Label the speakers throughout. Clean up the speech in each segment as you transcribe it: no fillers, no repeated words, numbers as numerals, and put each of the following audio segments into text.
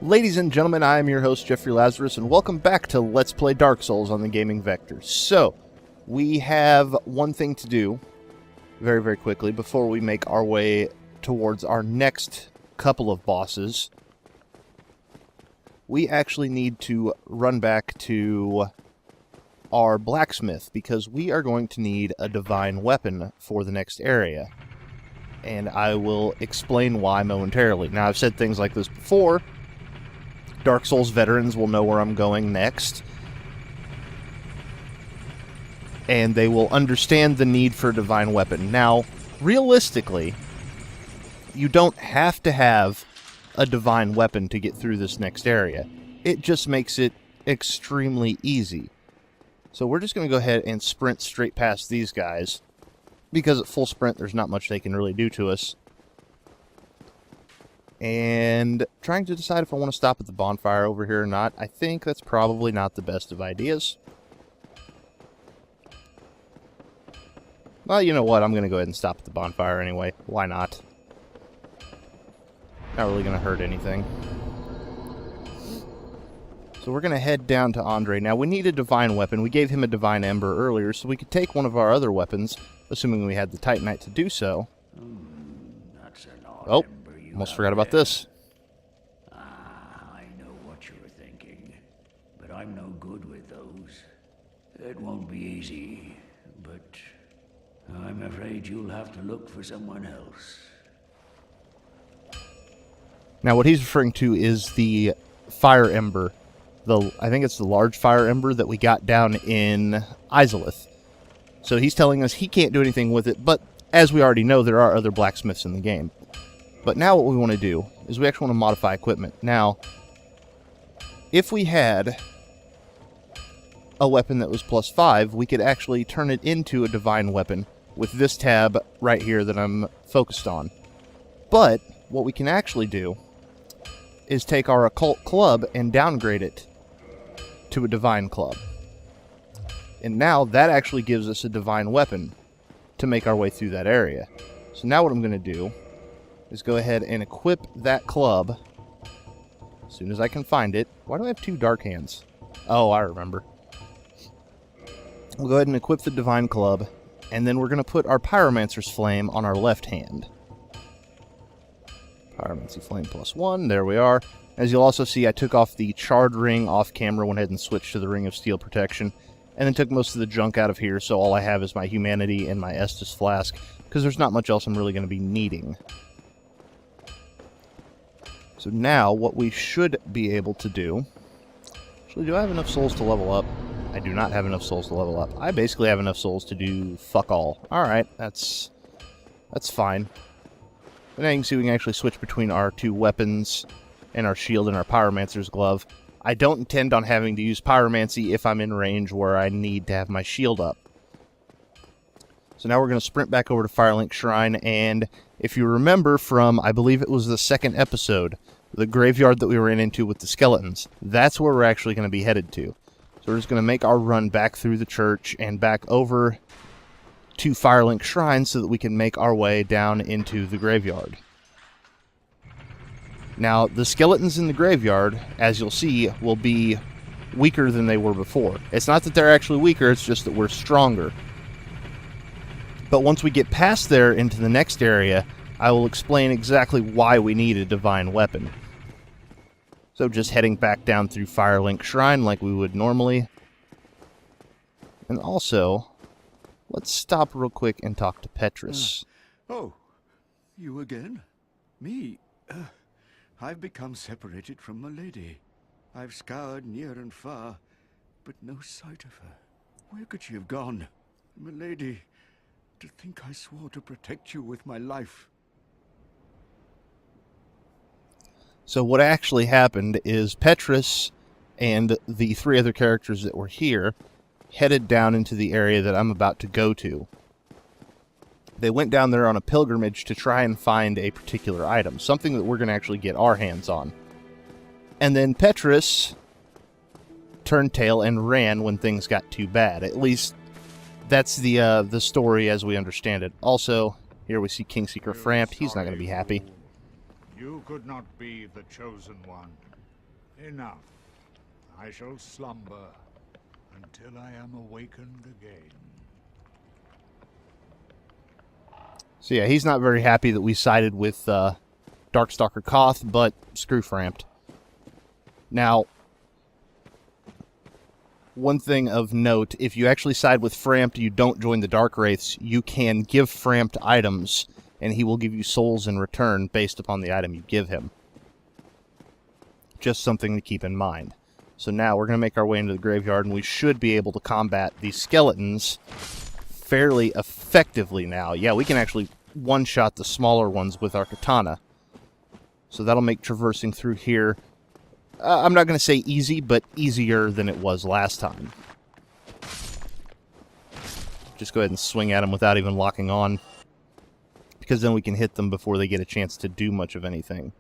Speaker 1: Ladies and gentlemen, I am your host, Jeffrey Lazarus, and welcome back to Let's Play Dark Souls on the Gaming Vector. So, we have one thing to do, very, very quickly, before we make our way towards our next couple of bosses. We actually need to run back to our blacksmith, because we are going to need a divine weapon for the next area. And I will explain why momentarily. Now, I've said things like this before. Dark Souls veterans will know where I'm going next. And they will understand the need for a divine weapon. Now, realistically, you don't have to have a divine weapon to get through this next area. It just makes it extremely easy. So we're just going to go ahead and sprint straight past these guys. Because at full sprint, there's not much they can really do to us. And trying to decide if I want to stop at the bonfire over here or not. I think that's probably not the best of ideas. Well, you know what? I'm going to go ahead and stop at the bonfire anyway. Why not? Not really going to hurt anything. So we're going to head down to Andre. Now, we need a divine weapon. We gave him a divine ember earlier, so we could take one of our other weapons, assuming we had the Titanite to do so. Oh. Almost forgot about this.
Speaker 2: I know what you're thinking, but I'm no good with those. It won't be easy, but I'm afraid you'll have to look for someone else.
Speaker 1: Now, what he's referring to is the fire ember. I think it's the large fire ember that we got down in Izalith. So he's telling us he can't do anything with it, but as we already know, there are other blacksmiths in the game. But now what we want to do is we actually want to modify equipment. Now, if we had a weapon that was +5, we could actually turn it into a divine weapon with this tab right here that I'm focused on. But what we can actually do is take our occult club and downgrade it to a divine club. And now that actually gives us a divine weapon to make our way through that area. So now what I'm going to do is go ahead and equip that club as soon as I can find it. Why do I have two dark hands? Oh, I remember. We'll go ahead and equip the divine club, and then we're going to put our Pyromancer's Flame on our left hand. Pyromancy Flame +1, there we are. As you'll also see, I took off the charred ring off camera, went ahead and switched to the Ring of Steel Protection, and then took most of the junk out of here, so all I have is my Humanity and my Estus Flask, because there's not much else I'm really going to be needing. So now, what we should be able to do... Actually, do I have enough souls to level up? I do not have enough souls to level up. I basically have enough souls to do fuck all. Alright, that's fine. But now you can see we can actually switch between our two weapons and our shield and our Pyromancer's Glove. I don't intend on having to use Pyromancy if I'm in range where I need to have my shield up. So now we're going to sprint back over to Firelink Shrine, and if you remember from, I believe it was the second episode, the graveyard that we ran into with the skeletons, that's where we're actually going to be headed to. So we're just going to make our run back through the church and back over to Firelink Shrine so that we can make our way down into the graveyard. Now, the skeletons in the graveyard, as you'll see, will be weaker than they were before. It's not that they're actually weaker, it's just that we're stronger. But once we get past there into the next area, I will explain exactly why we need a divine weapon. So just heading back down through Firelink Shrine like we would normally. And also, let's stop real quick and talk to Petrus.
Speaker 3: Oh, you again? Me? I've become separated from my lady. I've scoured near and far, but no sight of her. Where could she have gone? My lady... To think I swore to protect you with my life.
Speaker 1: So what actually happened is Petrus and the three other characters that were here headed down into the area that I'm about to go to. They went down there on a pilgrimage to try and find a particular item, something that we're going to actually get our hands on. And then Petrus turned tail and ran when things got too bad. At least that's the story as we understand it. Also, here we see Kingseeker Framp. He's not going to be happy.
Speaker 4: You could not be the chosen one. Enough. I shall slumber until I am awakened again.
Speaker 1: So yeah, he's not very happy that we sided with Darkstalker Koth, but screw Framped. Now, one thing of note, if you actually side with Framped, you don't join the Dark Wraiths, you can give Framped items, and he will give you souls in return based upon the item you give him. Just something to keep in mind. So now we're going to make our way into the graveyard, and we should be able to combat these skeletons fairly effectively now. Yeah, we can actually one-shot the smaller ones with our katana. So that'll make traversing through here, I'm not going to say easy, but easier than it was last time. Just go ahead and swing at them without even locking on, because then we can hit them before they get a chance to do much of anything.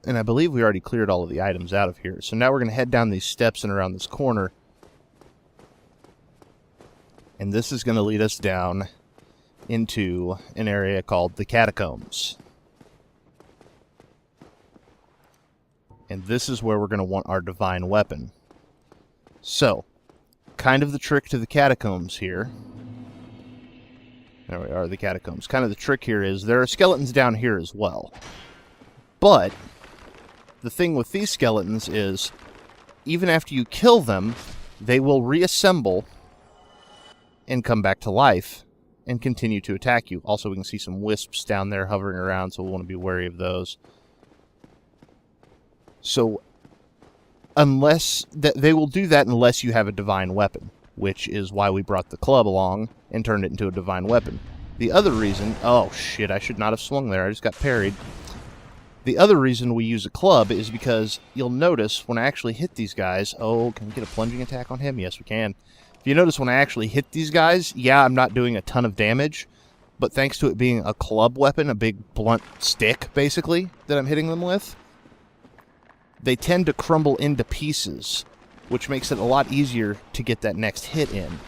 Speaker 1: And I believe we already cleared all of the items out of here. So now we're going to head down these steps and around this corner. And this is going to lead us down into an area called the Catacombs. And this is where we're going to want our divine weapon. So, kind of the trick to the Catacombs here. There we are, the Catacombs. Kind of the trick here is there are skeletons down here as well. But the thing with these skeletons is, even after you kill them, they will reassemble and come back to life and continue to attack you. Also, we can see some wisps down there hovering around, so we'll want to be wary of those. So, unless they will do that unless you have a divine weapon, which is why we brought the club along and turned it into a divine weapon. The other reason... Oh, shit, I should not have swung there. I just got parried. The other reason we use a club is because you'll notice when I actually hit these guys... Oh, can we get a plunging attack on him? Yes, we can. If you notice when I actually hit these guys, yeah, I'm not doing a ton of damage, but thanks to it being a club weapon, a big blunt stick, basically, that I'm hitting them with, they tend to crumble into pieces, which makes it a lot easier to get that next hit in.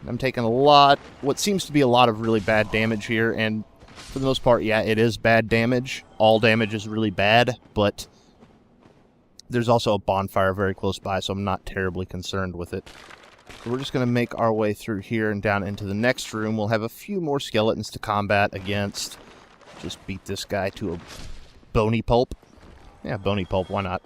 Speaker 1: I'm taking what seems to be a lot of really bad damage here, and for the most part, yeah, it is bad damage. All damage is really bad, but there's also a bonfire very close by, so I'm not terribly concerned with it. So we're just going to make our way through here and down into the next room. We'll have a few more skeletons to combat against. Just beat this guy to a bony pulp. Yeah, bony pulp, why not?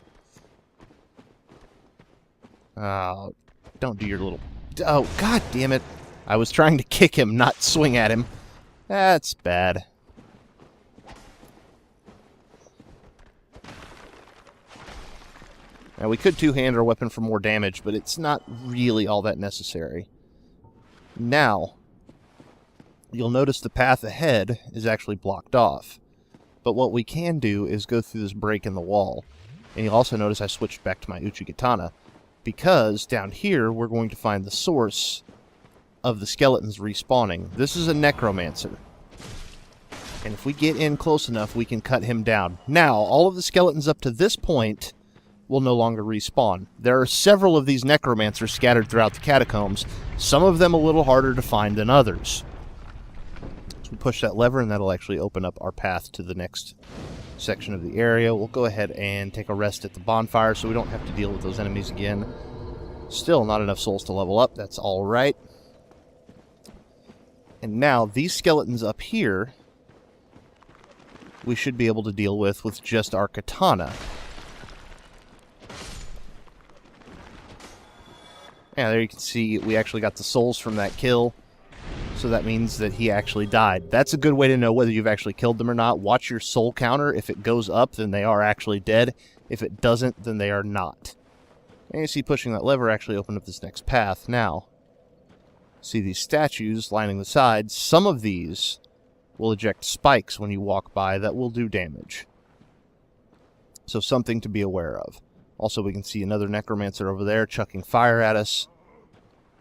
Speaker 1: Oh, don't do your little... Oh, god damn it. I was trying to kick him, not swing at him. That's bad. Now, we could two-hand our weapon for more damage, but it's not really all that necessary. Now, you'll notice the path ahead is actually blocked off. But what we can do is go through this break in the wall. And you'll also notice I switched back to my Uchigatana, because down here we're going to find the source of the skeletons respawning. This is a Necromancer. And if we get in close enough, we can cut him down. Now, all of the skeletons up to this point will no longer respawn. There are several of these Necromancers scattered throughout the Catacombs, some of them a little harder to find than others. So we push that lever, and that'll actually open up our path to the next section of the area. We'll go ahead and take a rest at the bonfire so we don't have to deal with those enemies again. Still not enough souls to level up. That's alright. And now, these skeletons up here, we should be able to deal with just our katana. Yeah, there you can see we actually got the souls from that kill. So that means that he actually died. That's a good way to know whether you've actually killed them or not. Watch your soul counter. If it goes up, then they are actually dead. If it doesn't, then they are not. And you see pushing that lever actually opened up this next path. Now, see these statues lining the sides. Some of these will eject spikes when you walk by that will do damage. So something to be aware of. Also, we can see another Necromancer over there chucking fire at us.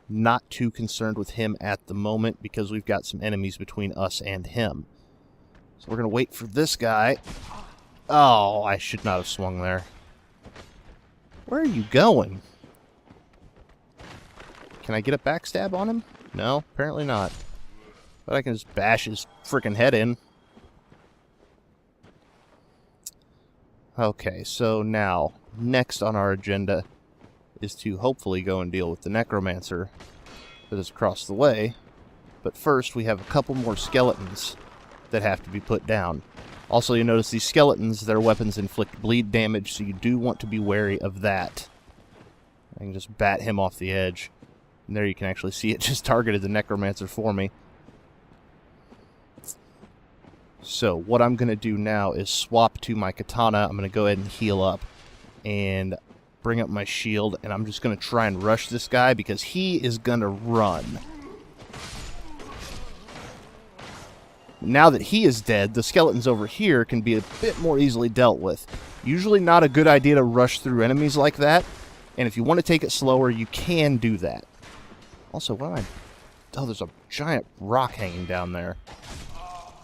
Speaker 1: Not too concerned with him at the moment because we've got some enemies between us and him. So we're going to wait for this guy. Oh, I should not have swung there. Where are you going? Can I get a backstab on him? No, apparently not. But I can just bash his frickin' head in. Okay, so now, next on our agenda is to hopefully go and deal with the Necromancer that is across the way. But first, we have a couple more skeletons that have to be put down. Also, you notice these skeletons, their weapons inflict bleed damage, so you do want to be wary of that. I can just bat him off the edge. And there you can actually see it just targeted the Necromancer for me. So, what I'm going to do now is swap to my katana. I'm going to go ahead and heal up and bring up my shield, and I'm just going to try and rush this guy because he is going to run. Now that he is dead, the skeletons over here can be a bit more easily dealt with. Usually not a good idea to rush through enemies like that, and if you want to take it slower, you can do that. Also, what am I... Oh, there's a giant rock hanging down there.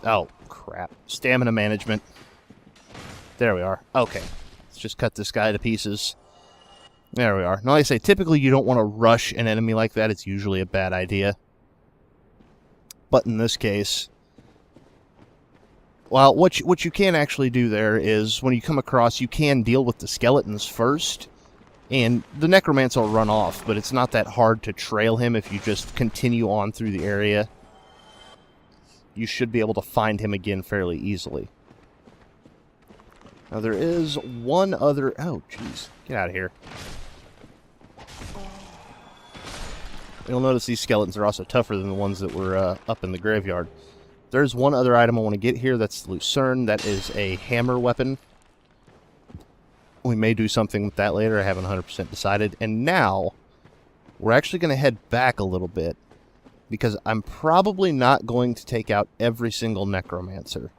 Speaker 1: Oh, crap. Stamina management. There we are. Okay. Let's just cut this guy to pieces. There we are. Now, like I say, typically you don't want to rush an enemy like that. It's usually a bad idea. But in this case... Well, what you can actually do there is, when you come across, you can deal with the skeletons first, and the Necromancer will run off, but it's not that hard to trail him if you just continue on through the area. You should be able to find him again fairly easily. Now, there is one other... Oh, jeez. Get out of here. You'll notice these skeletons are also tougher than the ones that were up in the graveyard. There's one other item I want to get here. That's Lucerne. That is a hammer weapon. We may do something with that later. I haven't 100% decided. And now, we're actually going to head back a little bit, because I'm probably not going to take out every single Necromancer.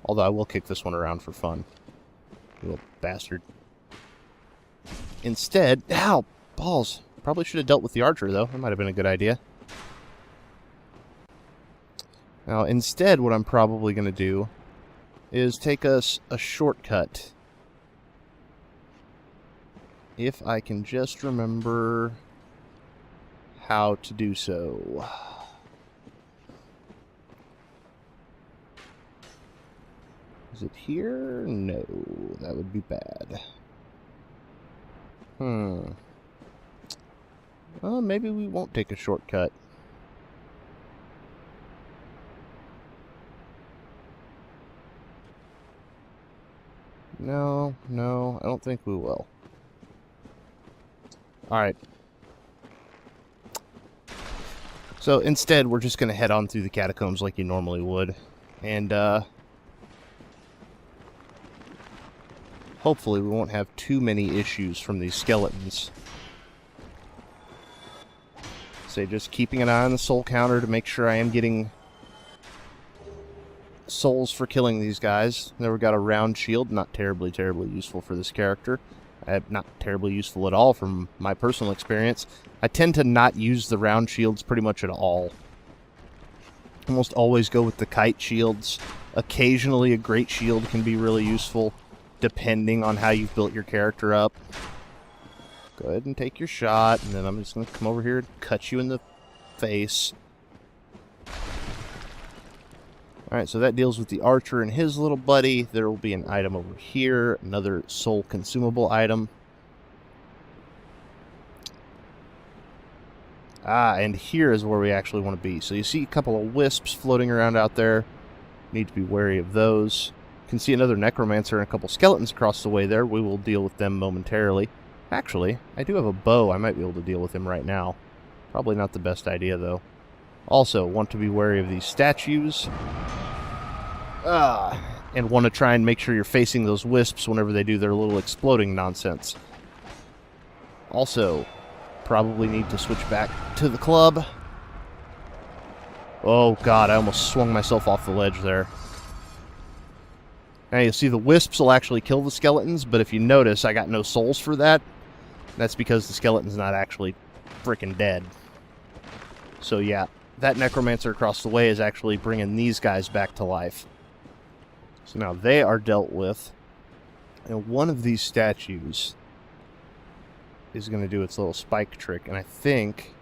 Speaker 1: Although I will kick this one around for fun. You little bastard. Instead... Ow! Balls. Probably should have dealt with the archer, though. That might have been a good idea. Now, instead, what I'm probably going to do is take us a shortcut. If I can just remember how to do so. Is it here? No, that would be bad. Well, maybe we won't take a shortcut. No, I don't think we will. Alright. So, instead, we're just going to head on through the catacombs like you normally would. And, hopefully we won't have too many issues from these skeletons. So, just keeping an eye on the soul counter to make sure I am getting souls for killing these guys. Never got a round shield. Not terribly useful for this character. Not terribly useful at all from my personal experience. I tend to not use the round shields pretty much at all. Almost always go with the kite shields. Occasionally a great shield can be really useful, depending on how you've built your character up. Go ahead and take your shot, and then I'm just going to come over here and cut you in the face. Alright, so that deals with the archer and his little buddy. There will be an item over here, another soul consumable item. And here is where we actually want to be. So you see a couple of wisps floating around out there. Need to be wary of those. You can see another Necromancer and a couple skeletons across the way there. We will deal with them momentarily. Actually, I do have a bow. I might be able to deal with him right now. Probably not the best idea, though. Also, want to be wary of these statues. And want to try and make sure you're facing those wisps whenever they do their little exploding nonsense. Also, probably need to switch back to the club. Oh god, I almost swung myself off the ledge there. Now you see the wisps will actually kill the skeletons, but if you notice, I got no souls for that. That's because the skeleton's not actually freaking dead. So yeah, that Necromancer across the way is actually bringing these guys back to life. So now they are dealt with. And one of these statues is going to do its little spike trick, and I think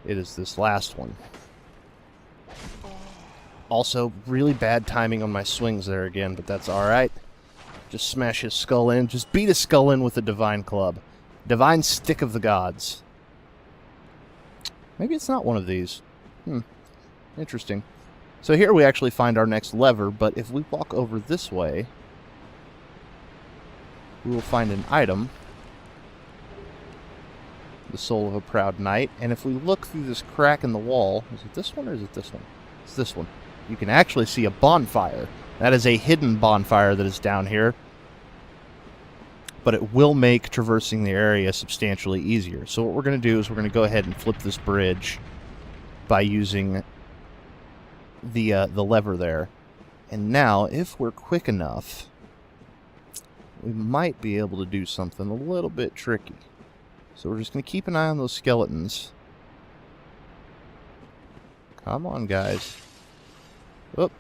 Speaker 1: it is this last one. Also, really bad timing on my swings there again, but that's alright. Just smash his skull in. Just beat his skull in with the Divine Club. Divine Stick of the Gods. Maybe it's not one of these. Interesting. So here we actually find our next lever, but if we walk over this way, we will find an item. The Soul of a Proud Knight. And if we look through this crack in the wall, is it this one or is it this one? It's this one. You can actually see a bonfire. That is a hidden bonfire that is down here. But it will make traversing the area substantially easier. So what we're going to do is we're going to go ahead and flip this bridge by using the lever there. And now, if we're quick enough, we might be able to do something a little bit tricky. So we're just going to keep an eye on those skeletons. Come on, guys.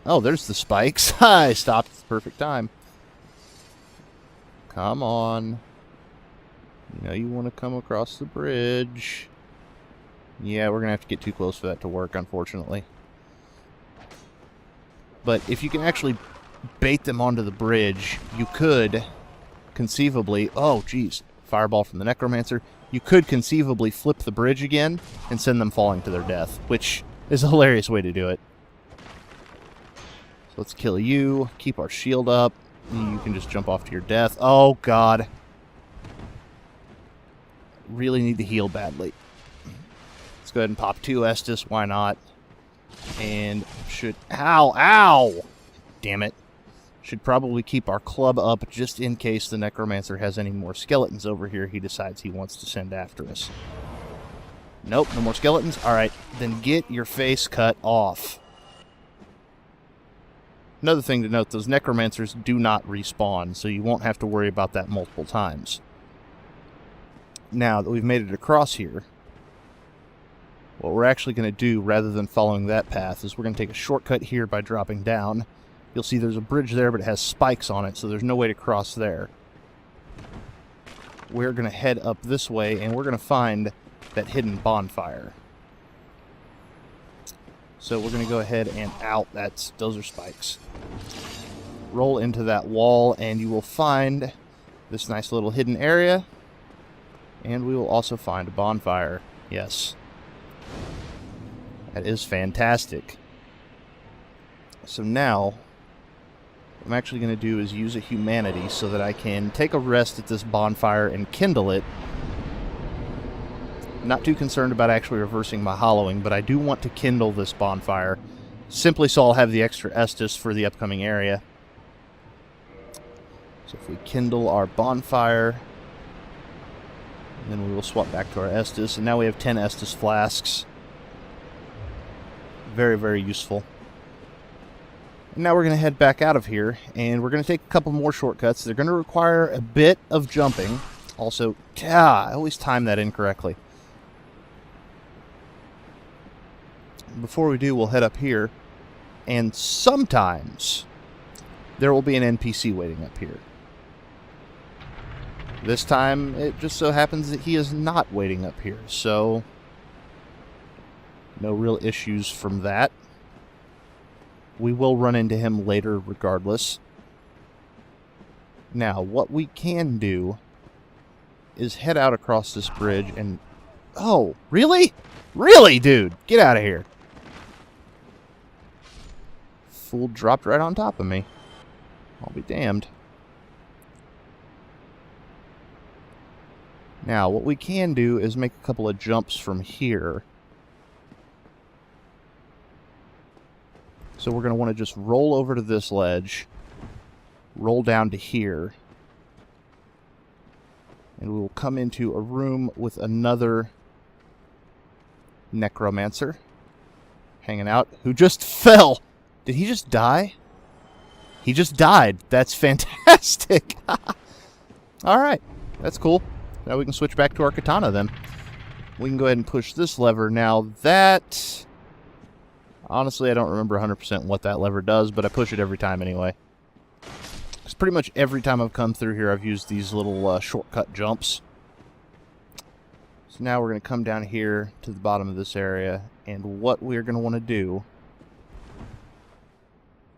Speaker 1: Oh, there's the spikes. I stopped at the perfect time. Come on. You know you want to come across the bridge. Yeah, we're going to have to get too close for that to work, unfortunately. But if you can actually bait them onto the bridge, you could conceivably... Oh, geez. Fireball from the Necromancer. You could conceivably flip the bridge again and send them falling to their death, which is a hilarious way to do it. So let's kill you. Keep our shield up. You can just jump off to your death. Oh, God. Really need to heal badly. Let's go ahead and pop 2 Estus. Why not? And should... Ow! Ow! Damn it. Should probably keep our club up just in case the Necromancer has any more skeletons over here he decides he wants to send after us. Nope, no more skeletons? Alright, then get your face cut off. Another thing to note, those Necromancers do not respawn, so you won't have to worry about that multiple times. Now that we've made it across here, what we're actually going to do, rather than following that path, is we're going to take a shortcut here by dropping down. You'll see there's a bridge there, but it has spikes on it, so there's no way to cross there. We're going to head up this way, and we're going to find that hidden bonfire. So we're going to go ahead and... Out. Those are spikes. Roll into that wall, and you will find this nice little hidden area. And we will also find a bonfire. Yes. That is fantastic. So now... what I'm actually going to do is use a humanity so that I can take a rest at this bonfire and kindle it. Not too concerned about actually reversing my hollowing, but I do want to kindle this bonfire, simply so I'll have the extra Estus for the upcoming area. So if we kindle our bonfire, then we will swap back to our Estus, and now we have 10 Estus flasks. Very, very useful. Now we're going to head back out of here, and we're going to take a couple more shortcuts. They're going to require a bit of jumping. Also, I always time that incorrectly. Before we do, we'll head up here, and sometimes there will be an NPC waiting up here. This time, it just so happens that he is not waiting up here, so no real issues from that. We will run into him later regardless. Now, what we can do is head out across this bridge and... Oh, really? Really, dude? Get out of here. Fool dropped right on top of me. I'll be damned. Now, what we can do is make a couple of jumps from here. So we're going to want to just roll over to this ledge, roll down to here, and we will come into a room with another Necromancer hanging out, who just fell. Did he just die? He just died. That's fantastic. Alright, that's cool. Now we can switch back to our katana then. We can go ahead and push this lever. Now that... honestly, I don't remember 100% what that lever does, but I push it every time anyway. Because pretty much every time I've come through here, I've used these little shortcut jumps. So now we're going to come down here to the bottom of this area, and what we're going to want to do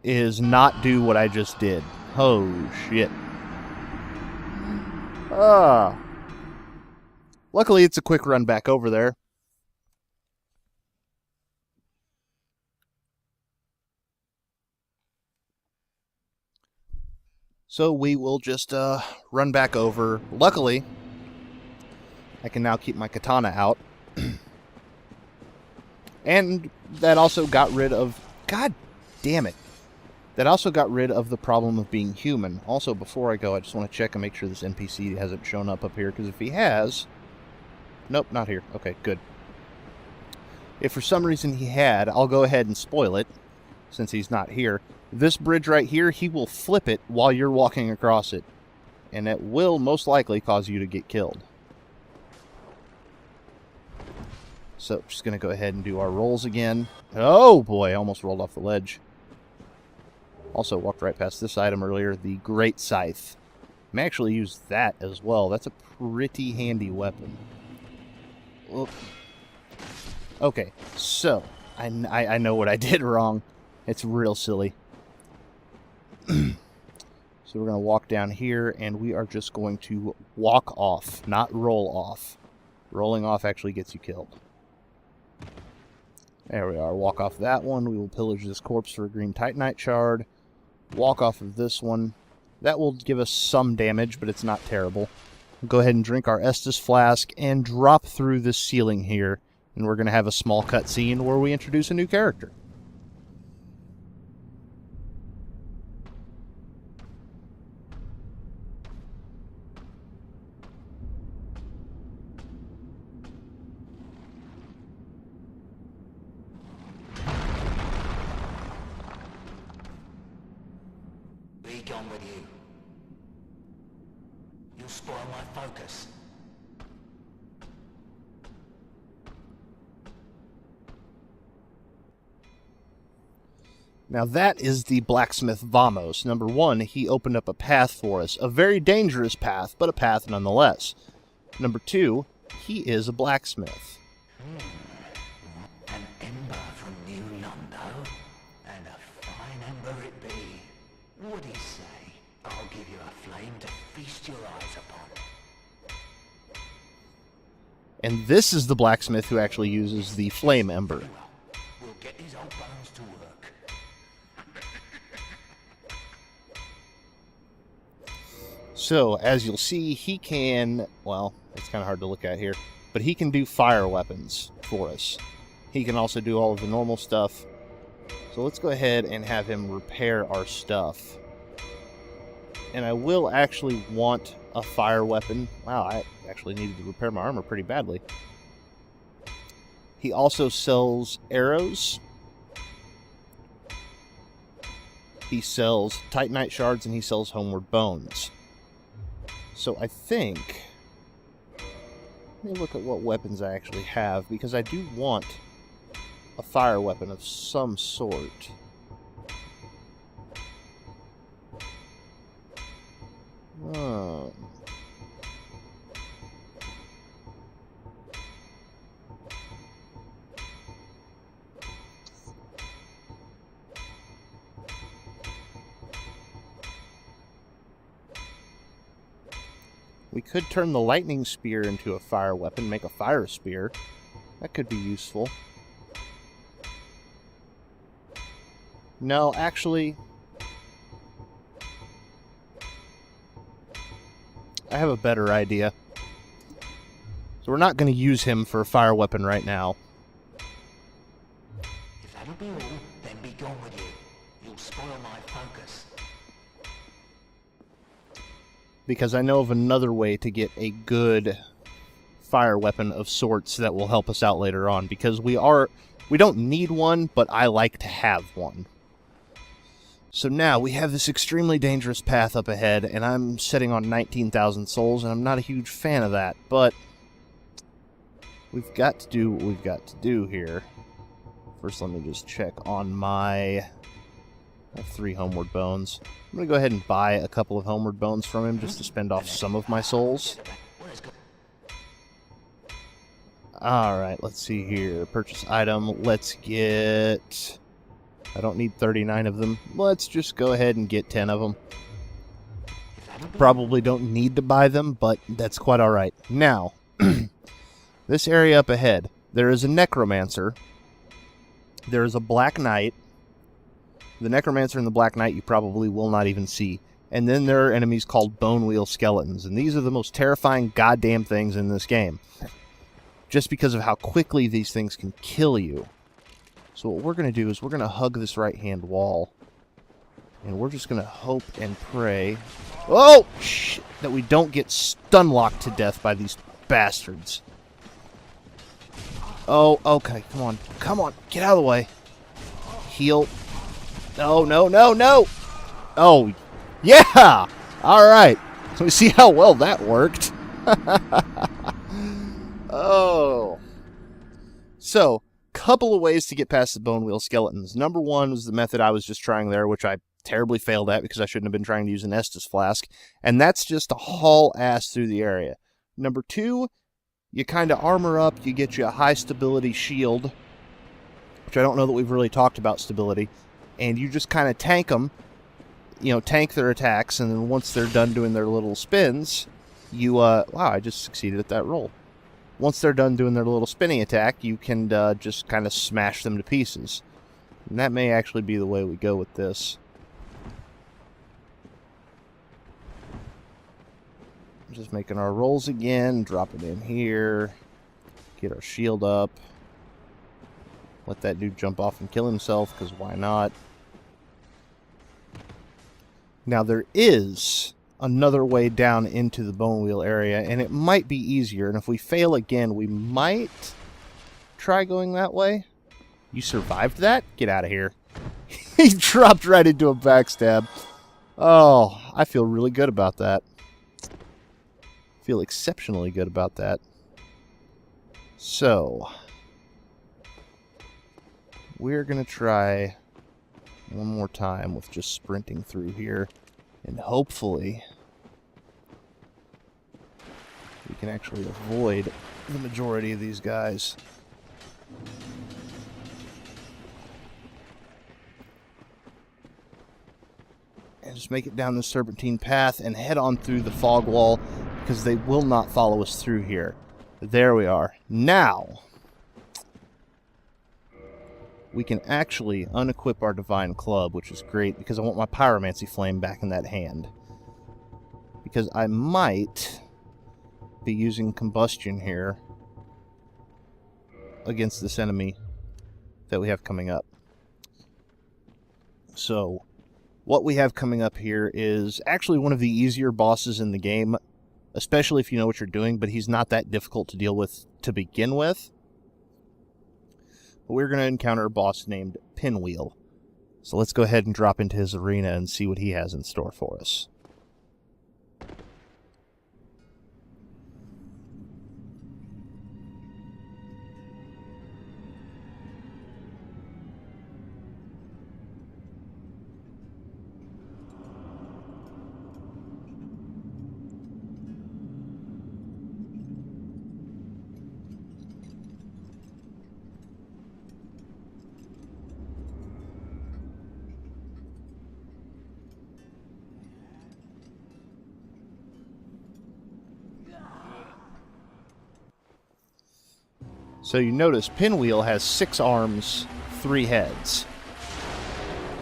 Speaker 1: is not do what I just did. Oh, shit. Luckily, it's a quick run back over there. So we will just run back over. Luckily, I can now keep my katana out. And that also got rid of... God damn it. That also got rid of the problem of being human. Also, before I go, I just want to check and make sure this NPC hasn't shown up here, because if he has... Nope, not here. Okay, good. If for some reason he had, I'll go ahead and spoil it, since he's not here. This bridge right here, he will flip it while you're walking across it. And it will most likely cause you to get killed. So, just going to go ahead and do our rolls again. Oh boy, I almost rolled off the ledge. Also walked right past this item earlier, the Great Scythe. I may actually use that as well. That's a pretty handy weapon. Oop. Okay, so, I know what I did wrong. It's real silly. So we're going to walk down here, and we are just going to walk off, not roll off. Rolling off actually gets you killed. There we are. Walk off that one. We will pillage this corpse for a green titanite shard. Walk off of this one. That will give us some damage, but it's not terrible. We'll go ahead and drink our Estus flask and drop through this ceiling here. And we're going to have a small cutscene where we introduce a new character.
Speaker 2: Be gone with you. You'll spoil my focus.
Speaker 1: Now that is the blacksmith Vamos. Number one, he opened up a path for us. A very dangerous path, but a path nonetheless. Number two, he is a blacksmith.
Speaker 2: An ember from New Londo, and a fine ember it be. What'd he say? I'll give you a flame to feast your eyes upon.
Speaker 1: And this is the blacksmith who actually uses the flame ember.
Speaker 2: We'll get his old bones to work.
Speaker 1: So, as you'll see, he can, well, it's kind of hard to look at here, but he can do fire weapons for us. He can also do all of the normal stuff. So let's go ahead and have him repair our stuff. And I will actually want a fire weapon. Wow, I actually needed to repair my armor pretty badly. He also sells arrows. He sells titanite shards, and he sells homeward bones. So I think... Let me look at what weapons I actually have, because I do want a fire weapon of some sort. We could turn the lightning spear into a fire weapon, make a fire spear. That could be useful. No, actually... I have a better idea. So we're not going to use him for a fire weapon right now.
Speaker 2: If that'll be all, then be gone with you. You'll spoil my focus.
Speaker 1: Because I know of another way to get a good fire weapon of sorts that will help us out later on. Because we don't need one, but I like to have one. So now we have this extremely dangerous path up ahead, and I'm sitting on 19,000 souls, and I'm not a huge fan of that, but we've got to do what we've got to do here. First, let me just check on my... I have 3 homeward bones. I'm going to go ahead and buy a couple of homeward bones from him just to spend off some of my souls. Alright, let's see here. Purchase item. Let's get... I don't need 39 of them. Let's just go ahead and get 10 of them. Probably don't need to buy them, but that's quite alright. Now, this area up ahead, there is a Necromancer. There is a Black Knight. The Necromancer and the Black Knight you probably will not even see. And then there are enemies called Pinwheel skeletons. And these are the most terrifying goddamn things in this game. Just because of how quickly these things can kill you. So what we're going to do is we're going to hug this right-hand wall. And we're just going to hope and pray... Oh! Shit! That we don't get stun-locked to death by these bastards. Oh, okay. Come on. Come on. Get out of the way. Heal. No, no, no, no! Oh, yeah! Alright. So we see how well that worked. Oh. So, couple of ways to get past the Pinwheel skeletons. Number one was the method I was just trying there, which I terribly failed at because I shouldn't have been trying to use an Estus flask. And that's just to haul ass through the area. Number two, you kind of armor up, you get you a high stability shield, which I don't know that we've really talked about stability, and you just kind of tank them, you know, tank their attacks, and then once they're done doing their little spins, you, wow, I just succeeded at that roll. Once they're done doing their little spinning attack, you can just kind of smash them to pieces. And that may actually be the way we go with this. Just making our rolls again, drop it in here, get our shield up, let that dude jump off and kill himself, because why not? Now there is another way down into the Pinwheel area, and it might be easier, and if we fail again, we might try going that way. You survived that? Get out of here. He dropped right into a backstab. Oh, I feel really good about that. Feel exceptionally good about that. So, we're going to try one more time with just sprinting through here, and hopefully we can actually avoid the majority of these guys. And just make it down the serpentine path and head on through the fog wall, because they will not follow us through here. There we are. Now, we can actually unequip our Divine Club, which is great, because I want my Pyromancy Flame back in that hand. Because I might be using Combustion here against this enemy that we have coming up. So, what we have coming up here is actually one of the easier bosses in the game, especially if you know what you're doing, but he's not that difficult to deal with to begin with. But we're going to encounter a boss named Pinwheel. So let's go ahead and drop into his arena and see what he has in store for us. So you notice Pinwheel has 6 arms, 3 heads.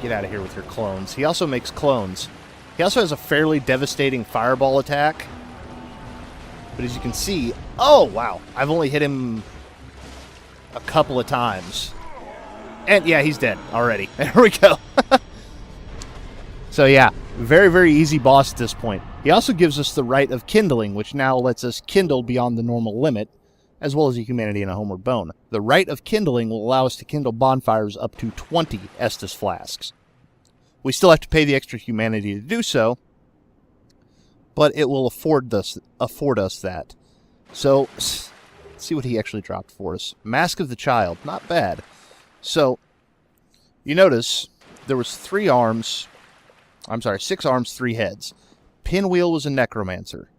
Speaker 1: Get out of here with your clones. He also makes clones. He also has a fairly devastating fireball attack. But as you can see... Oh, wow. I've only hit him a couple of times. And, yeah, he's dead already. There we go. So, yeah. Very, very easy boss at this point. He also gives us the Rite of Kindling, which now lets us kindle beyond the normal limit, as well as a humanity and a homeward bone. The Rite of Kindling will allow us to kindle bonfires up to 20 Estus flasks. We still have to pay the extra humanity to do so, but it will afford us that. So, let's see what he actually dropped for us. Mask of the Child, not bad. So, you notice there was 6 arms, 3 heads. Pinwheel was a necromancer.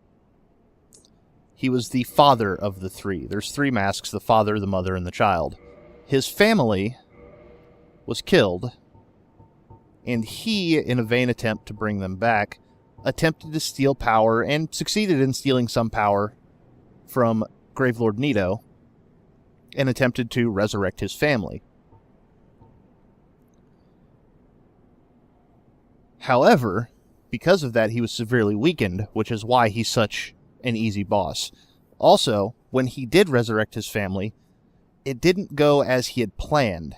Speaker 1: He was the father of the 3. There's 3 masks, the father, the mother, and the child. His family was killed, and he, in a vain attempt to bring them back, attempted to steal power and succeeded in stealing some power from Gravelord Nito and attempted to resurrect his family. However, because of that, he was severely weakened, which is why he's such an easy boss. Also, when he did resurrect his family, it didn't go as he had planned,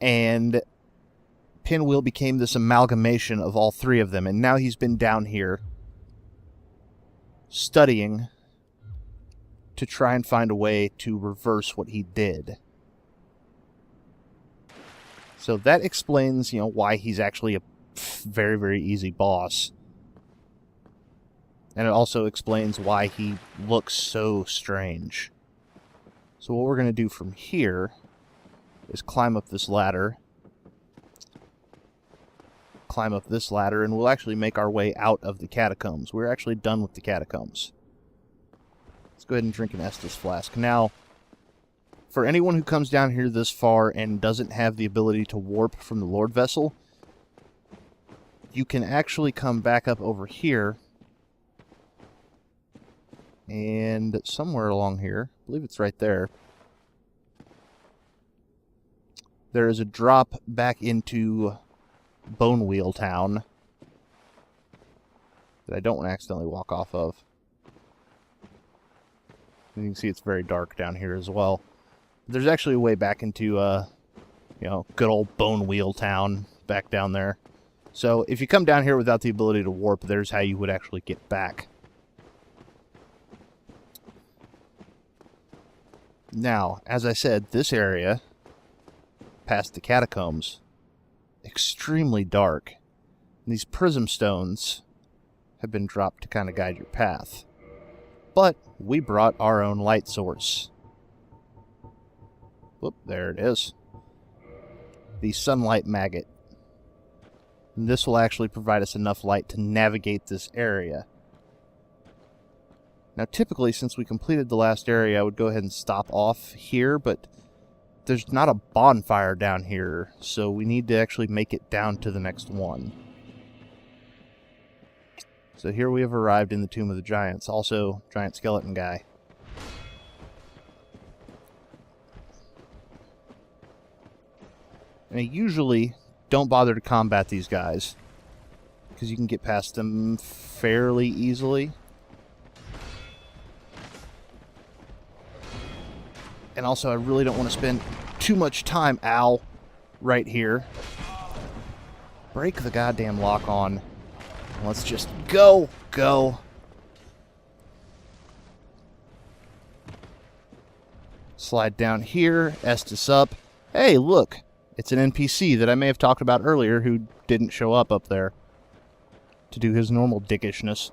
Speaker 1: and Pinwheel became this amalgamation of all three of them, and now he's been down here studying to try and find a way to reverse what he did. So that explains, why he's actually a very, very easy boss. And it also explains why he looks so strange. So what we're going to do from here is climb up this ladder. Climb up this ladder, and we'll actually make our way out of the catacombs. We're actually done with the catacombs. Let's go ahead and drink an Estus flask. Now, for anyone who comes down here this far and doesn't have the ability to warp from the Lord Vessel, you can actually come back up over here, and somewhere along here, I believe it's right there, there is a drop back into Pinwheel Town that I don't want to accidentally walk off of. You can see it's very dark down here as well. There's actually a way back into, good old Pinwheel Town back down there. So if you come down here without the ability to warp, there's how you would actually get back. Now, as I said, this area, past the catacombs, extremely dark. And these prism stones have been dropped to kind of guide your path. But we brought our own light source. Whoop, there it is. The sunlight maggot. And this will actually provide us enough light to navigate this area. Now, typically, since we completed the last area, I would go ahead and stop off here, but there's not a bonfire down here, so we need to actually make it down to the next one. So here we have arrived in the Tomb of the Giants, also giant skeleton guy. And I usually don't bother to combat these guys, because you can get past them fairly easily. And also, I really don't want to spend too much time, right here. Break the goddamn lock on. Let's just go. Slide down here, Estus up. Hey, look! It's an NPC that I may have talked about earlier who didn't show up there to do his normal dickishness.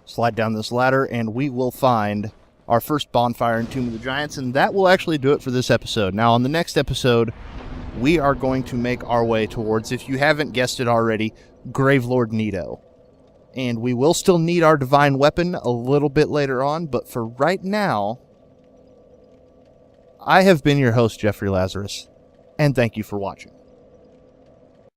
Speaker 1: Slide down this ladder, and we will find our first bonfire in Tomb of the Giants, and that will actually do it for this episode. Now, on the next episode, we are going to make our way towards, if you haven't guessed it already, Gravelord Nito. And we will still need our divine weapon a little bit later on, but for right now, I have been your host, Jeffrey Lazarus, and thank you for watching.